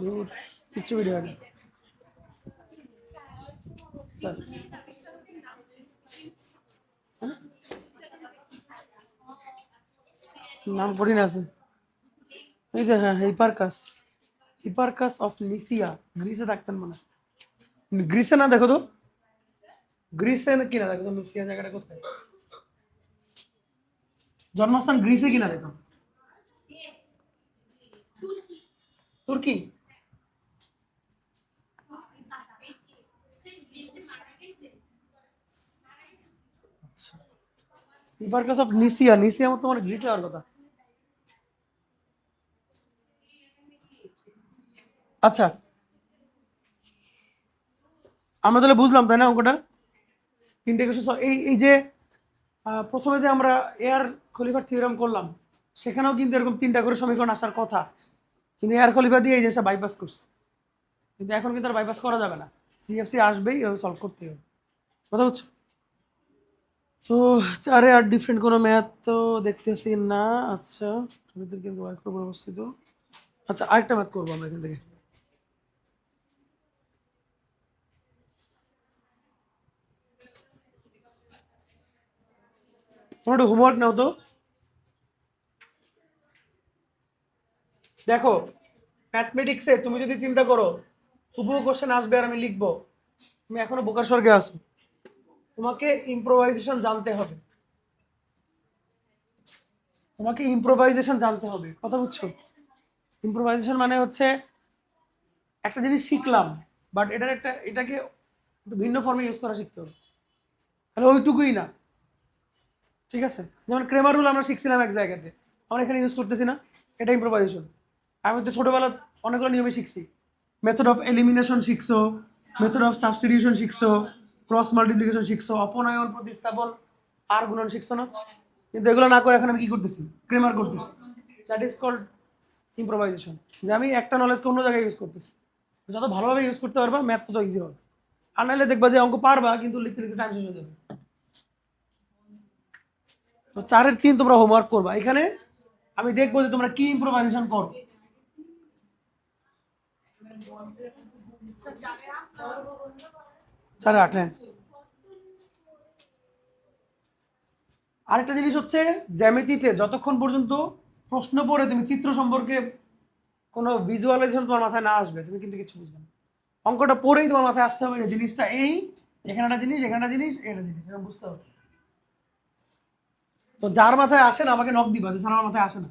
ধুর, কিচ্ছু ভিডিও হয়নি স্যার। হ্যাঁ? নাম পড়ি না আছে এই যে, হ্যাঁ, হিপারকাস অফ নিসিয়া। গ্রিসে থাকতেন মানে। গ্রিসে না, দেখো তো গ্রিসে না কিনা, দেখো তো নিসিয়া জায়গাটা কোথায়। জন্মস্থান গ্রিসে কিনা দেখো। তুর্কি। হিপারকাস অফ নিসিয়া, নিসিয়া তো মানে গ্রিসে হওয়ার কথা। আচ্ছা, আমরা তাহলে বুঝলাম তাই না অঙ্কটা। তিনটে কিছু এই এই যে প্রথমে যে আমরা এয়ার খলিফার থিওরাম করলাম, সেখানেও কিন্তু এরকম তিনটা করে সমীকরণ আসার কথা, কিন্তু এয়ার খলিফা দিয়ে এই জিনিসটা বাইপাস করছে। কিন্তু এখন কিন্তু আর বাইপাস করা যাবে না, সিএফসি আসবেই, এভাবে সলভ করতে হবে। কথা হচ্ছে তো। চারে আর ডিফারেন্ট কোনো ম্যাথ তো দেখতেছি না। আচ্ছা, ছবিতে কিন্তু ওয়াই করবো অবস্থিত। আচ্ছা, আরেকটা ম্যাথ করবো আমরা এখান থেকে। তোমরা একটু হোমওয়ার্ক নাও তো। দেখো, ম্যাথমেটিক্সে তুমি যদি চিন্তা করো হুবহু কোশ্চেন আসবে আর আমি লিখবো, তুমি এখনো বোকার স্বর্গে আসো। তোমাকে ইম্প্রোভাইজেশন জানতে হবে, তোমাকে ইম্প্রোভাইজেশন জানতে হবে, কথা বুঝছো? ইম্প্রোভাইজেশন মানে হচ্ছে একটা জিনিস শিখলাম, বাট এটাকে একটু ভিন্ন ফর্মে ইউজ করা শিখতে হবে। তাহলে ওইটুকুই না, ঠিক আছে? যেমন ক্রেমার রুল আমরা শিখছিলাম এক জায়গাতে, আমরা এখানে ইউজ করতেছি না, এটা ইম্প্রোভাইজেশন। আমি তো ছোটবেলা অনেকগুলো নিয়মে শিখছি। মেথড অফ এলিমিনেশন শিখছো, মেথড অফ সাবস্টিটিউশন শিখছো, ক্রস মাল্টিপ্লিকেশন শিখছো, অপনয়ন, প্রতিস্থাপন, আর গুণন শিখছো না? কিন্তু এগুলো না করে এখন আমি কি করতেছি? ক্রেমার করতেছি। দ্যাট ইজ কল্ড ইম্প্রোভাইজেশন, যে আমি একটা নলেজকে অন্য জায়গায় ইউজ করতেছি। যত ভালোভাবে ইউজ করতে পারবা, ম্যাথ তত ইজি হবে। আর নাহলে দেখবা যে অঙ্ক পারবা কিন্তু লিখতে লিখতে টাইম শেষ হয়ে যাবে। তো 4-এর 3 তোমরা হোমওয়ার্ক করবা এখানে। আমি দেখবো যে তোমরা কি ইম্প্রোভাইজেশন করো। 4-8, হ্যাঁ। আরেকটা জিনিস হচ্ছে, জ্যামিতিতে যতক্ষণ পর্যন্ত প্রশ্ন পড়ে তুমি চিত্র সম্পর্কে কোনো ভিজুয়ালাইজেশন তোমার মাথায় না আসবে, তুমি কিন্তু কিছু বুঝবে না। অঙ্কটা পড়েই তোমার মাথায় আসতে হবে যে জিনিসটা এই, এখানে একটা জিনিস, এখানে একটা জিনিস, এটা জিনিস, এটা বুঝতে হবে। তো যার মাথায় আসে না আমাকে নক দিবা, যে স্যার আমার মাথায় আসে না,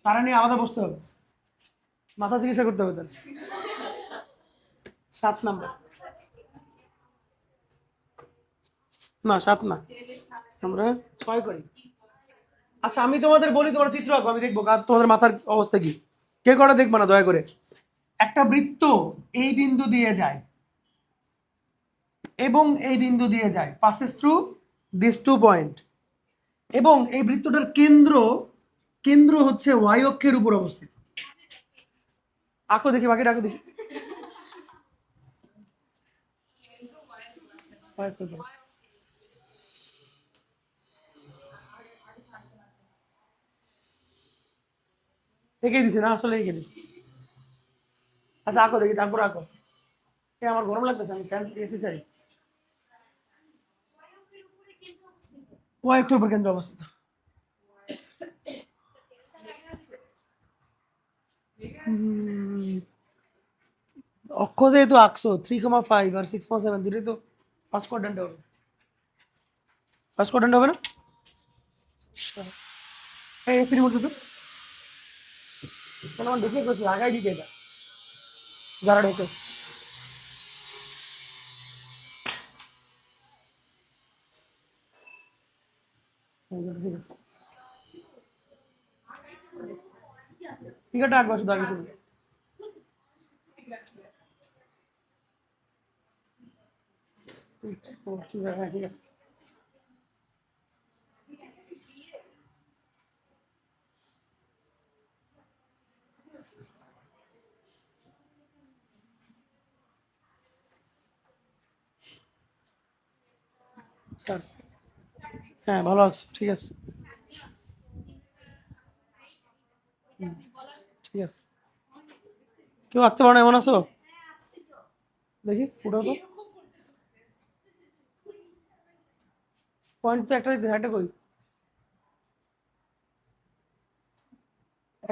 তারা নিয়ে আলাদা বসতে হবে, মাথা চিকিৎসা করতে হবে তার। 7 নাম্বার, না 7 না, আমরা 6 করি। আচ্ছা, আমি তোমাদের বলি, তোমার চিত্র আঁকো, আমি দেখবো তোমাদের মাথার অবস্থা কি। কে করে দেখবা না দয়া করে। একটা বৃত্ত এই বিন্দু দিয়ে যায় এবং এই বিন্দু দিয়ে যায়, পাসেস থ্রু দিস 2 পয়েন্ট, এবং এই বৃত্তটার কেন্দ্র কেন্দ্র হচ্ছে ওয়াই অক্ষের উপর অবস্থিত। আঁকো দেখি, বাকিটা আঁকো দেখি। এঁকে দিছি না, আসলে এঁকে দিছি। আচ্ছা, আঁকো দেখি, তারপর আঁকো। আমার গরম লাগতেছে, আমি ফ্যান এসি চাই। ওয়াই অক্ষের উপর কেন্দ্র অবস্থিত। অক্ষ যেহেতু আঁকছো, 3,5 আর 6,7 দুটোই তো ফার্স্ট কোয়াড্রেন্টে হবে। ফার্স্ট কোয়াড্রেন্ট হবে না? এই এসি রিমোট তো আমার দেখে করছি, আগাই দিতে এটা যারা ঢেকে। ঠিক আছে, আঁকবা শুধু আগে শুধু। হ্যাঁ, ঠিক আছে। স্যার, হ্যাঁ, ভালো আছো, ঠিক আছে। ঠিক আছে। কেউ আঁকতে পারো না এমন আছো? দেখি ওটাও তো পয়েন্ট তো একটা দিতে একটা কই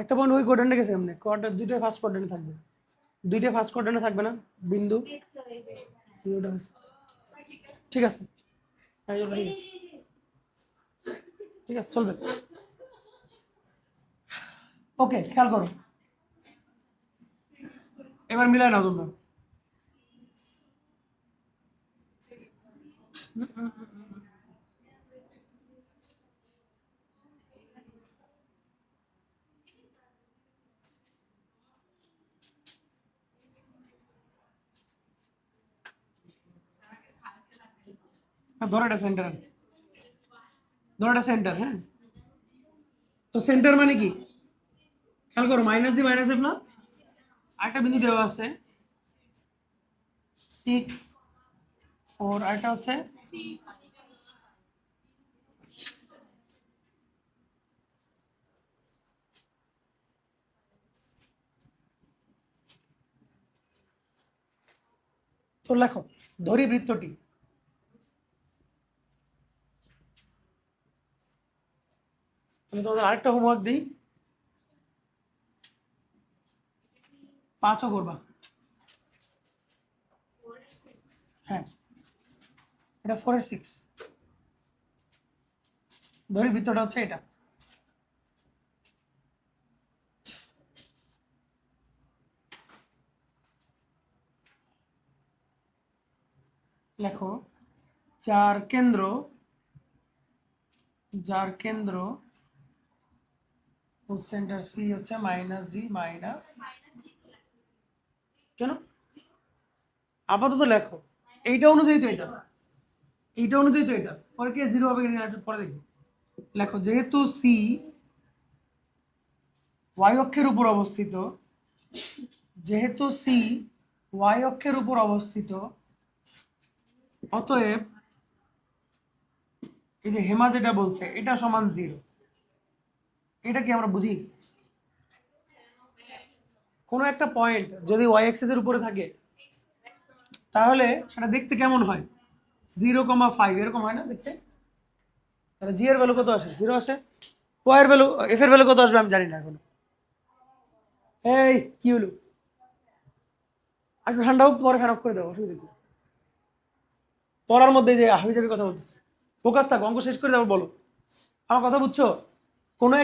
একটা পয়েন্ট ওই কোয়াড্রেন্টে গেছে এমনি কোয়াড্রেন্ট দুইটাই ফার্স্ট কোয়াড্রেন্টে থাকবে দুইটাই ফার্স্ট কোয়াড্রেন্টে থাকবে না বিন্দু ওটা হচ্ছে। ঠিক আছে এই ওটা ঠিক আছে ঠিক আছে চলবে ওকে খেয়াল করো এবার মিলাই নাও তোমরা ধরো এটা সেন্টার ধরো এটা সেন্টার হ্যাঁ তো সেন্টার মানে কি খেয়াল করো মাইনাস জি মাইনাস এফ না আরেকটা বিন্দু দেওয়া আছে 6 4 আরেকটা হচ্ছে তো লেখো ধরি বৃত্তটি আমি তোমাদের আরেকটা হোমওয়ার্ক দিই 5ও করবা হ্যাঁ এটা 4 আর 6 ধরি বৃত্তটা হচ্ছে এটা লেখো যার কেন্দ্র সেন্টার সি হচ্ছে মাইনাস জি মাইনাস কেন আপাতত লেখো এইটা অনুযায়ী তো এটা পরে কি জিরো হবে কিনা এটা পরে দেখবো লেখো যেহেতু সি ওয়াই অক্ষের উপর অবস্থিত অতএব এই যে হেমা যেটা বলছে এটা সমান 0 এটা কি আমরা বুঝি কোনো একটা পয়েন্ট যদি ওয়াই অ্যাক্সিস এর উপরে থাকে তাহলে সেটা দেখতে কেমন হয় 0,5 এরকম হয় না দেখতে তাহলে জি এর ভ্যালু কত আসে 0 আসে ওয়াই এর ভ্যালু এফ এর ভ্যালু কত আসবে আমি জানি না এখনো এই কি হলো একটু ঠান্ডা হোক পরে ফ্যান অফ করে দেবো অসুবিধা কি পড়ার মধ্যে যে হাবি জাবি কথা বলতেছে ফোকাস থাকো অঙ্ক শেষ করে দেবো বলো আমার কথা বুঝছো কোনো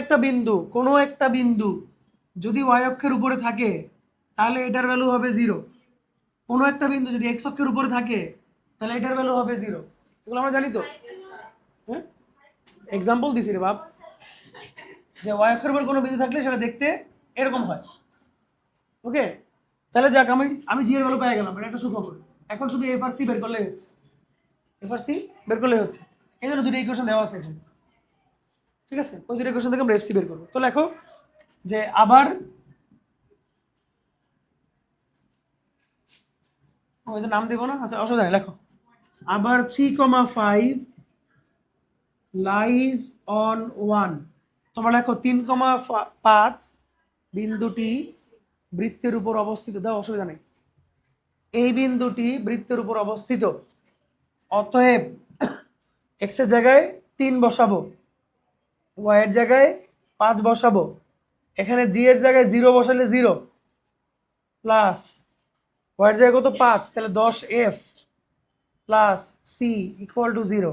একটা বিন্দু যদি ওয়াই অক্ষের উপরে থাকে তাহলে এটার ভ্যালু হবে 0 কোনো একটা বিন্দু যদি এক্স অক্ষের উপরে থাকে তাহলে এটার ভ্যালু হবে 0 এগুলো আমরা জানি তো হ্যাঁ এক্সাম্পল দিছি রে বাপ যে ওয়াই অক্ষের উপর কোনো বিন্দু থাকলে সেটা দেখতে এরকম হয় ওকে তাহলে যাক আমি জি এর ভ্যালু পেয়ে গেলাম এটা একটা সুখবর এখন শুধু এফ আর সি বের করলেই হচ্ছে এই জন্য দুটো ইকুয়েশন দেওয়া আছে এখানে ঠিক আছে ওই দুটো ইকুয়েশন থেকে আমরা এফ সি বের করবো তো লেখো যে আবার ওই যে নাম দেবো না আচ্ছা অসুবিধা নেই লেখো আবার 3,5 লাইজ অন 1 তোমরা লেখো 3,5 বিন্দুটি বৃত্তের উপর অবস্থিত দাও অসুবিধা নেই এই বিন্দুটি বৃত্তের উপর অবস্থিত অতএব এক্স এর জায়গায় 3 বসাবো ওয়াই এর জায়গায় 5 বসাবো এখানে জি এর জায়গায় 0 বসালে 0 প্লাস ওয়াই এর জায়গায় কত 5 তাহলে 10 F plus C equal to 0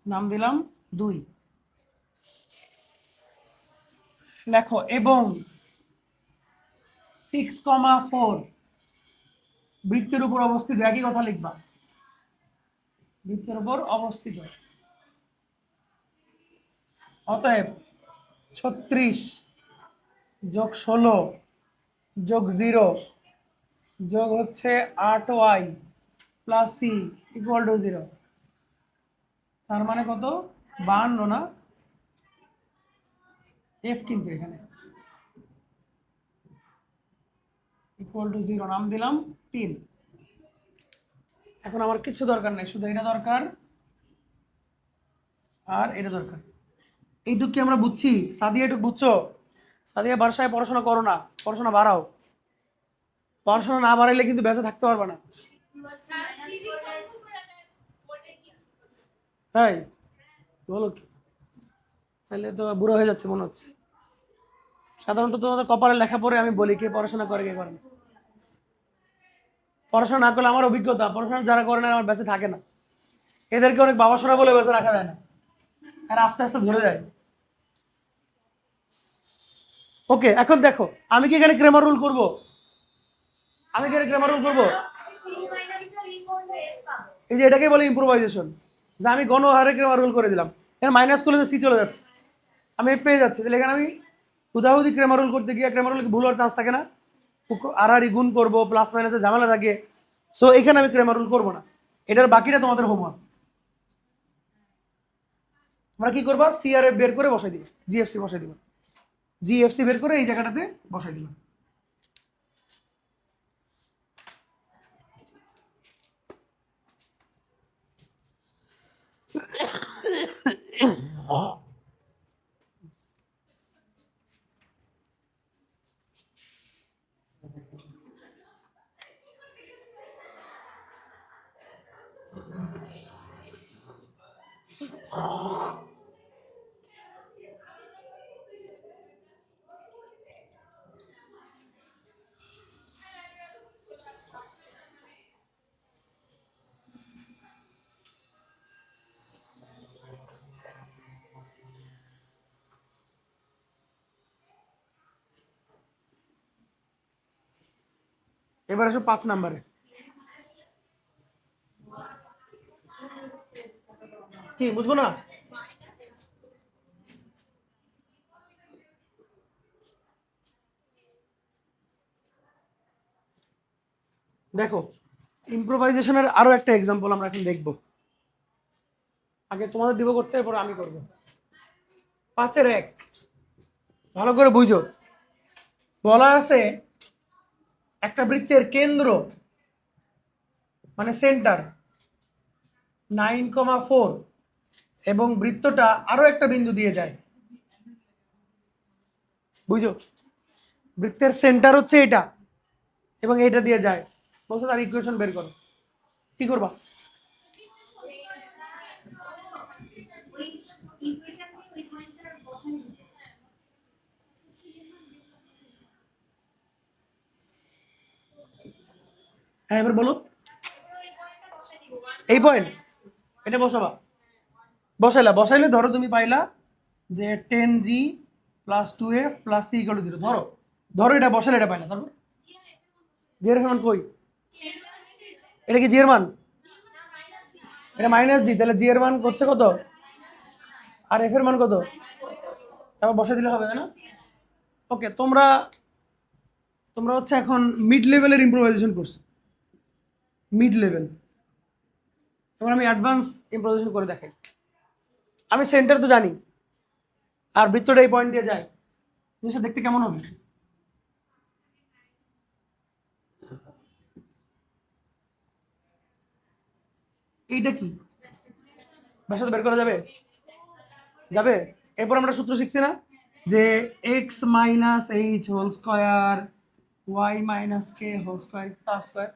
নাম দিলাম 2 লেখো এবং 6,4 বৃত্তের উপর অবস্থিত একই কথা লিখবা বৃত্তের উপর অবস্থিত অতএব 36 যোগ 16 যোগ 0 যোগ হচ্ছে 8y plus C equal to 0 তার মানে কত 52 না এফ কিন্তু এখানে ইকুয়াল টু 0 নাম দিলাম 3 এখন আমার কিছু দরকার নাই শুধু এটা দরকার আর এটা দরকার এইটুক কি আমরা বুঝছি? সাদিয়া এটুক বুঝছো? সাদিয়া বাসায় পড়াশোনা করো না, পড়াশোনা বাড়াও। পড়াশোনা না বাড়াইলে কিন্তু বেঁচে থাকতে পারবে না। তাই বলো কি? তাহলে তো বুড়ো হয়ে যাচ্ছে মনে হচ্ছে। সাধারণত তোমাদের কপালে লেখা পড়ে আমি বলি কে পড়াশোনা করে কে করে না। পড়াশোনা না করলে আমার অভিজ্ঞতা, পড়াশোনা যারা করে না আমার বেঁচে থাকে না। এদেরকে অনেক বাবা শোনা বলে বেঁচে রাখা যায় না, আর আস্তে আস্তে ঝরে যায়। ওকে, এখন দেখো আমি কি এখানে গ্রামার রুল করব? আমি কি এখানে গ্রামার রুল করব? এই যে এটাকে বলে ইম্প্রোভাইজেশন, যে আমি গণহারে গ্রামার রুল করে দিলাম। এখানে মাইনাস করলে সি চলে যাচ্ছে, আমি পেয়ে যাচ্ছি। তাহলে এখানে আমি হুদাহুদি গ্রামার রুল করতে গিয়ে গ্রামার রুল ভুল হওয়ার চান্স থাকে না। আর আর গুণ করবো, প্লাস মাইনাসে ঝামেলা থাকে। সো এখানে আমি গ্রামার রুল করবো না। এটার বাকিটা তোমাদের হোমওয়ার্ক। তোমরা কি করবা? সিআরএফ বের করে বসাই দিবে, জিএফসি বসাই দিবে, জিএফসি বের করে এই জায়গাটাতে বসাই দিবে। এবার আসো 5 নম্বরে। কি বুঝবো না? দেখো, ইম্প্রোভাইজেশনের আরো একটা এক্সাম্পল আমরা এখন দেখব। আগে তোমাদের দিব করতে, এরপর আমি করব। 5-এর 1 ভালো করে বুঝো। বলা আছে একটা বৃত্তের কেন্দ্র মানে সেন্টার 9,4 এবং বৃত্তটা আরো একটা বিন্দু দিয়ে যায়। বুঝো, বৃত্তের সেন্টার হচ্ছে এটা এবং এটা দিয়ে যায়। বলছো তার ইকুয়েশন বের করো। কি করবা? হ্যাঁ এবার বলো। এই পয়েন্ট এটা বসাবা। বসাইলে ধরো তুমি পাইলা যে 10G + 2F + C = 0। ধরো ধরো এটা বসালে এটা পাইলা। তারপর জি এর মান কই? এটা কি জি এর মান? এটা -G, তাহলে জি এর মান হচ্ছে কত? আর এফ এর মান কত? তারপর বসাই দিলে হবে, তাই না? ওকে, তোমরা তোমরা হচ্ছে এখন মিড লেভেলের ইম্প্রোভাইজেশন করছো, মিড লেভেল। এবার আমি অ্যাডভান্স ইম্প্রোভাইজেশন করে দেখাই। আমি সেন্টার তো জানি, আর বৃত্তটা এই পয়েন্ট দিয়ে যায়। জিনিসটা দেখতে কেমন হবে? এইটা কি ব্যাসার্ধ বের করা যাবে? যাবে। এরপর আমরা সূত্র শিখছি না যে x - h² y - k² তার স্কয়ার।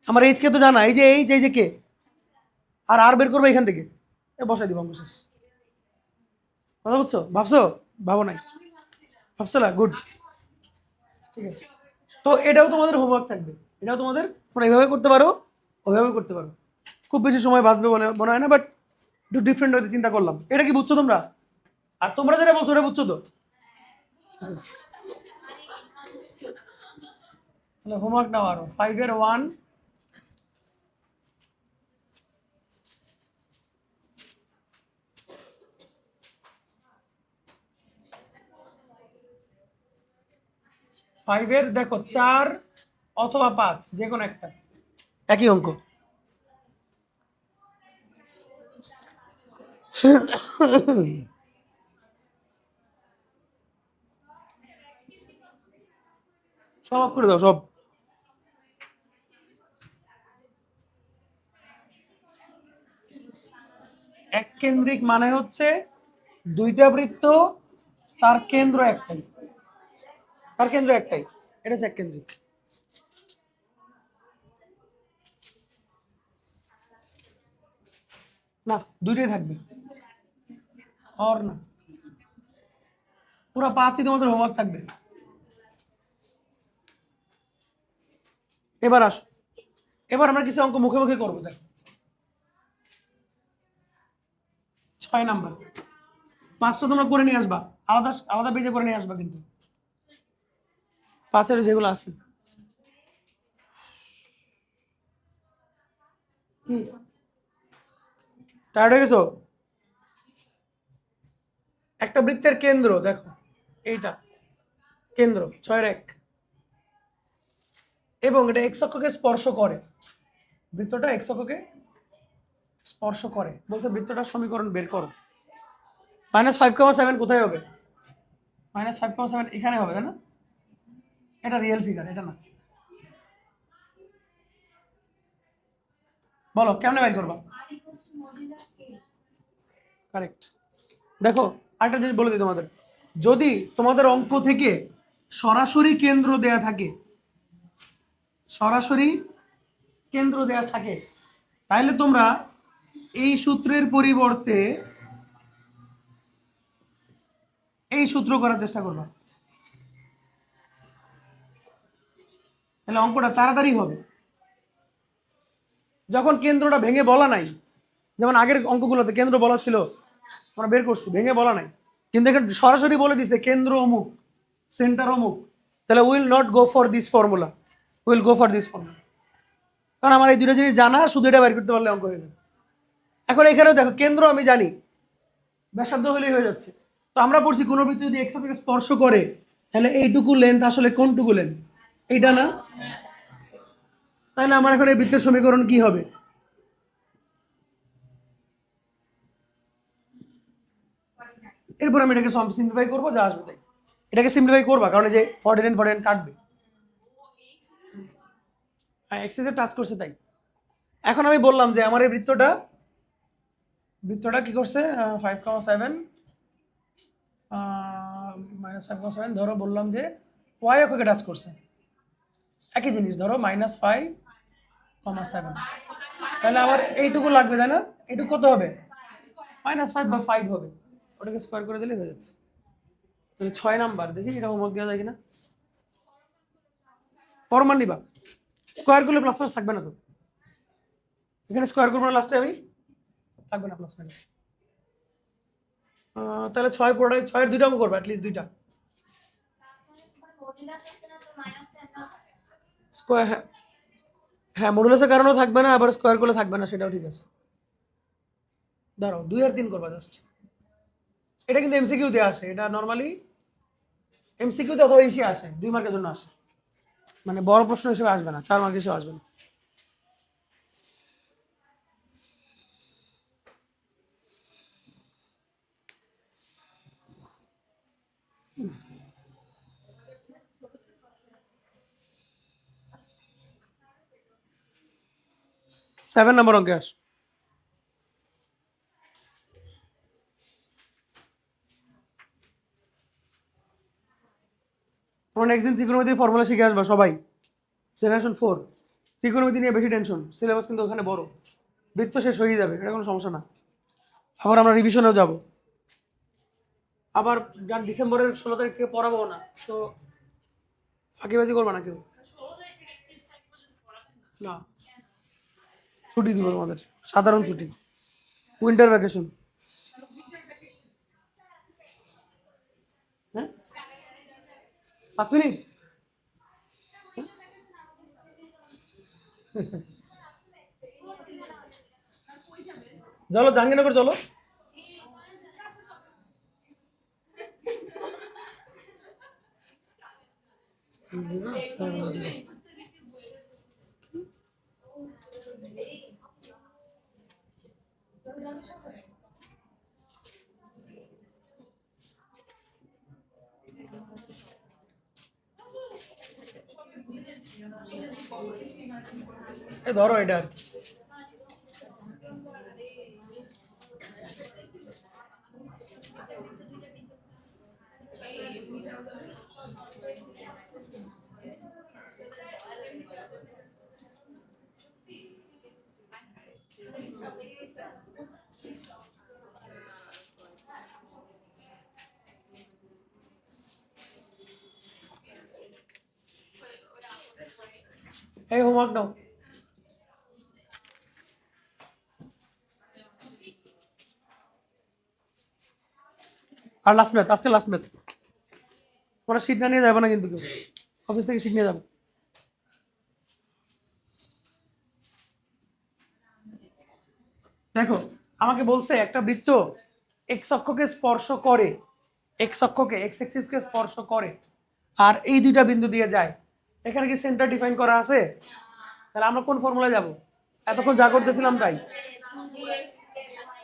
আমার এইচ কে তো জানা, এই যে এই যে কে, আর আর বের করবো এখান থেকে, বসাই দিব অঙ্ক শেষ। কথা বুঝছো? ভাবছো? ভাবো নাই? ভাবছো না? গুড, ঠিক আছে। তো এটাও তোমাদের হোমওয়ার্ক থাকবে। এটাও তোমাদের তোমরা এইভাবে করতে পারো, ওইভাবে করতে পারো। খুব বেশি সময় বাঁচবে বলে মনে হয় না, বাট একটু ডিফারেন্ট হতে চিন্তা করলাম। এটা কি বুঝছো তোমরা? আর তোমরা যেটা বলছো ওটা বুঝছো তো? তাহলে হোমওয়ার্ক নাও আরো 5-এর 1। 5-এর দেখো 4 অথবা 5 যে কোনো একটা, একই অঙ্ক। সব অফ করে দাও সব। এক কেন্দ্রিক মানে হচ্ছে দুইটা বৃত্ত, তার কেন্দ্র একটাই, তার কেন্দ্র একটাই, এটা হচ্ছে এক কেন্দ্রিক। না, দুইটাই থাকবে, আর না, পুরো 5ই তোমাদের হোমওয়ার্ক থাকবে। এবার আসো, এবার আমরা কিছু অঙ্ক মুখে মুখে করবো। দেখো 6 নাম্বার, 5টা তোমরা করে নিয়ে আসবা, আলাদা আলাদা পেজে করে নিয়ে আসবা, কিন্তু 5-এর যেগুলো আছে। কি টায়ার্ড হয়ে গেছো? একটা বৃত্তের কেন্দ্র দেখো, এইটা কেন্দ্র 6-এর 1, এবং এটা এক্স অক্ষকে স্পর্শ করে, বৃত্তটা এক্স অক্ষকে স্পর্শ করে, বলছে বৃত্তটার সমীকরণ বের করো। -5,7 কোথায় হবে? -5,7 এখানে হবে, তাই না? এটা রিয়েল ফিগার, এটা না। বলো কেমনে বের করবা? কারেক্ট। দেখো আরেকটা জিনিস বলে দিই তোমাদের, যদি তোমাদের অঙ্ক থেকে সরাসরি কেন্দ্র দেয়া থাকে, সরাসরি কেন্দ্র দেয়া থাকে, তাহলে তোমরা এই সূত্রের পরিবর্তে এই সূত্র করার চেষ্টা করবা, তাহলে অঙ্কটা তাড়াতাড়ি হবে। যখন কেন্দ্রটা ভেঙে বলা নাই, যেমন আগের অঙ্কগুলোতে কেন্দ্র বলা ছিল, আমরা বের করছি, ভেঙে বলা নাই, কিন্তু এখানে সরাসরি বলে দিছে কেন্দ্র অমুক, সেন্টার অমুক, তাহলে will not go for this formula, will go for this formula, কারণ আমার এই দুটো জিনিস জানা, শুধু এটা বের করতে পারলে অঙ্ক হয়ে যাবে। এখন এখানেও দেখো কেন্দ্র আমি জানি, ব্যাসার্ধ হলেই হয়ে যাচ্ছে। তো আমরা পড়ছি কোনো বৃত্ত যদি এক্স থেকে স্পর্শ করে, তাহলে এইটুকু লেন্থ আসলে কোনটুকু লেন্থ? এইটা না? তাহলে আমার এখন এই বৃত্তের সমীকরণ কি হবে? এরপর আমি এটাকে সিম্পলিফাই করবো, যা আসবে তাই। এটাকে সিম্পলিফাই করবা, কারণ এই যে 49 কাটবে, হ্যাঁ এক্সেসে টাচ করছে তাই। এখন আমি বললাম যে আমার এই বৃত্তটা কি করছে, 5,7 -5,7, ধরো বললাম যে ওয়াই অক্ষকে টাচ করছে, একই জিনিস ধরো -5,7, তাহলে আমার এইটুকু লাগবে, তাই না? এইটুকু কত হবে? -5/5 হবে, ওটাকে স্কোয়ার করে দিলে হয়ে যাচ্ছে। তাহলে 6 নাম্বার, দেখি এটা হোমওয়ার্ক দেওয়া যায় কিনা। পরমান নিবা, স্কোয়ার করলে প্লাস মাইনাস থাকবে না তো, এখানে স্কোয়ার করবো না লাস্টে আমি, থাকবে না প্লাস মাইনাস। তাহলে 6 পুরোটাই, 6-এর 2টা অঙ্ক করবো, অ্যাটলিস্ট 2টা স্কোয়ার। হ্যাঁ হ্যাঁ, মডুলাসের কারণেও থাকবে না, আবার স্কোয়ার করলে থাকবে না, সেটাও ঠিক আছে। দাঁড়াও 2 আর 3 করবা জাস্ট। এটা কিন্তু এমসিকিউতে আসে, এটা নর্মালি এমসিকিউতে অথবা ইসে আসে, 2 মার্কের জন্য আসে, মানে বড় প্রশ্ন হিসেবে আসবে না, 4 মার্ক হিসেবে আসবে না। সেভেন নাম্বার অঙ্কে আস। তোমরা নেক্সট দিন ত্রিকোণমিতির ফর্মুলা শিখে আসবা সবাই, জেনারেশন 4। ত্রিকোণমিতি নিয়ে বেশি টেনশন, সিলেবাস কিন্তু ওখানে বড়, বৃত্ত শেষ হয়ে যাবে, এটা কোনো সমস্যা না। আবার আমরা রিভিশনেও যাব, আবার ডিসেম্বরের 16 তারিখ থেকে পড়াবো না, তো ফাঁকিবাজি করবা না কেউ, না ছুটি দিব তোমাদের, সাধারণ ছুটি, উইন্টার ভ্যাকেশন। হ্যাঁ 5 মিনিট, চলো জাহাঙ্গীরনগর চলো। ধরো এটা আর কি। এই হোমওয়ার্ক নাও। আর লাস্ট ম্যাথ, আজকে লাস্ট ম্যাথ। তোমরা শীট না নিয়ে যাবে না কিন্তু কেউ, অফিস থেকে শীট নিয়ে যাবে। দেখো আমাকে বলছে একটা বৃত্ত এক্স অক্ষকে স্পর্শ করে, এক্স অক্ষকে এক্স অ্যাক্সিসকে স্পর্শ করে আর এই দুইটা বিন্দু দিয়ে যায়, এখানে কি সেন্টার ডিফাইন করা আছে? তাহলে আমরা কোন ফর্মুলায় যাব? এতক্ষণ যা করতেছিলাম তাই,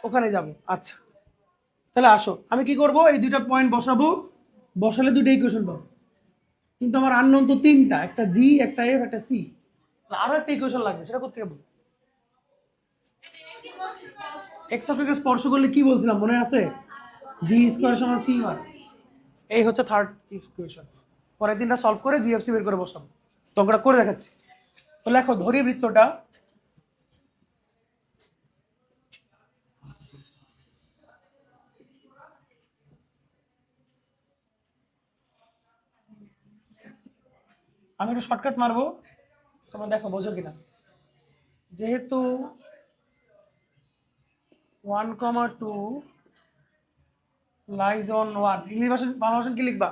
ওখানে যাব। আচ্ছা তাহলে আসো আমি কি করব, এই দুইটা পয়েন্ট বসাবো, বসালে দুটো ইকুয়েশন পাবো। কিন্তু আমার আননোন তো তিনটা, একটা জি, একটা এফ, একটা সি, আরো একটা ইকুয়েশন লাগবে, সেটা করতে হবে। এক্স অক্ষকে স্পর্শ করলে কি বলছিলাম মনে আছে? জি স্কয়ার সমান সি ওয়ান। এই হচ্ছে থার্ড ইকুয়েশন। পরে তিনটা সলভ করে জিএফসি বের করে বসাবো, তো আমরা করে দেখাচ্ছি। তো লেখো ধরি বৃত্তটা আমি একটু শর্টকাট মারবো, তোমরা দেখো বোঝো কিনা। যেহেতু 1,2 লাইজ অন 1, ইংলিশ ভাষা বাংলা ভাষা কি লিখবা?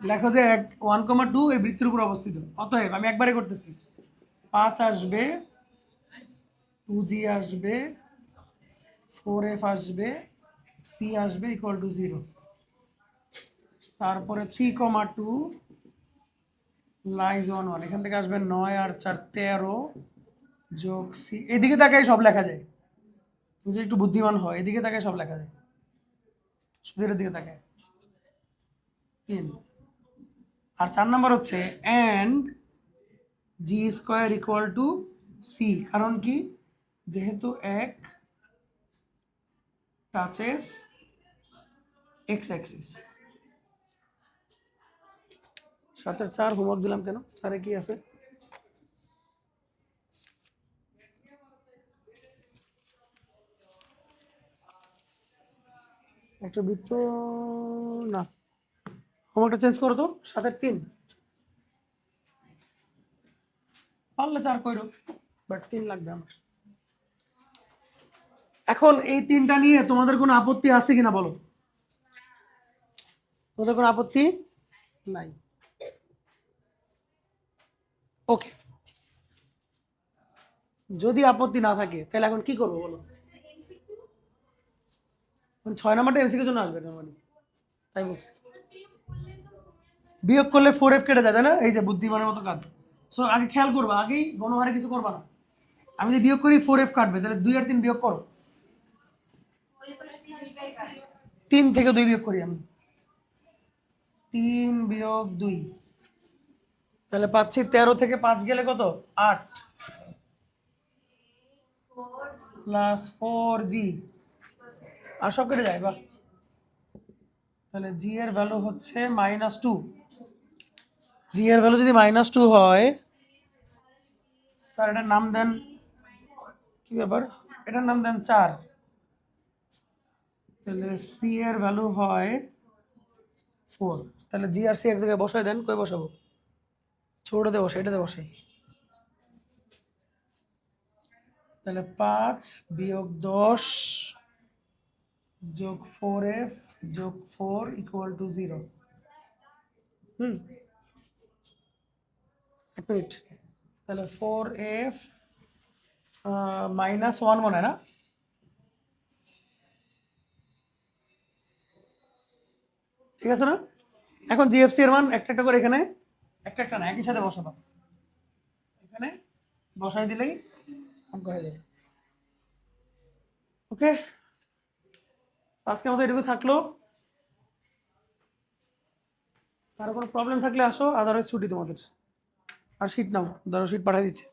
লেখো যে 1,2 এই বৃত্তের উপর অবস্থিত, অতএব আমি একবারে করতেছি, 5 আসবে, 2g আসবে, 4f আসবে, c আসবে ইকুয়াল টু 0। তারপরে 3,2 লাইজ অন 1, এখান থেকে আসবে 9 আর 4 13 যোগ সি, এদিকে তাকাই সব লেখা যায়, তুমি যদি একটু বুদ্ধিমান হয় এদিকে তাকাই সব লেখা যায়, শুধু এর দিকে তাকায় 3। আর 4 নাম্বার হচ্ছে and G square equal to C, কারণ কি? যেহেতু এক টাচেস এক্স অ্যাক্সিস। 7-এর 4 হোমওয়ার্ক দিলাম কেন? 4-এ কি আছে? একটা বৃত্ত না, হোমওয়ার্কটা চেঞ্জ করো তো, 7-এর 3 পারলে 4 কইরো, বাট 3 লাগবে আমার। এখন এই তিনটা নিয়ে তোমাদের কোনো আপত্তি আছে কিনা বলো? তোমাদের কোনো আপত্তি নাই? ওকে, যদি আপত্তি না থাকে তাহলে এখন কি করবো বলো? মানে 6 নাম্বারটা এমসিকিউর জন্য আসবে না মানে, তাই বলছি। বিয়োগ করলে 4f কেটে যায়, তাই না? এই যে বুদ্ধিমানের মতো কাজ। সো আগে খেয়াল করবা, আগেই গণহারে কিছু করবা না। আমি যদি বিয়োগ করি 4f কাটবে, তাহলে 2 আর 3 বিয়োগ করো, 3 থেকে 2 বিয়োগ করি আমি, 3 বিয়োগ 2, তাহলে পাচ্ছি 13 থেকে 5 গেলে কত? 8 প্লাস 4g, আর সব কেটে যায়। বাহ, তাহলে জি এর ভ্যালু হচ্ছে -2। জি এর ভ্যালু যদি -2 হয়, স্যার এটার নাম দেন, কি ব্যাপার, এটার নাম দেন 4। তাহলে সি এর ভ্যালু হয় 4। তাহলে জি আর সি এক জায়গায় বসাই দেন, কই বসাবো? ছোটতে বসাই, এটাতে বসাই। তাহলে 5 বিয়োগ 10 যোগ 4f যোগ 4 ইকুয়াল টু 0। এক মিনিট, তাহলে 4f -1 মনে হয় না? ঠিক আছে না? এখন জিএফসি এর মান একটা একটা করে এখানে, একটা একটা না, একই সাথে বসাবো, এখানে বসাই দিলেই অঙ্ক হয়ে যাবে। ওকে, আজকে আমাদের এটুকু থাকলো। আর কোনো প্রবলেম থাকলে আসো, আদারওয়াইজ ছুটি তোমাদের। আর শিট নাও, ধরো শিট পাঠিয়ে দিচ্ছি।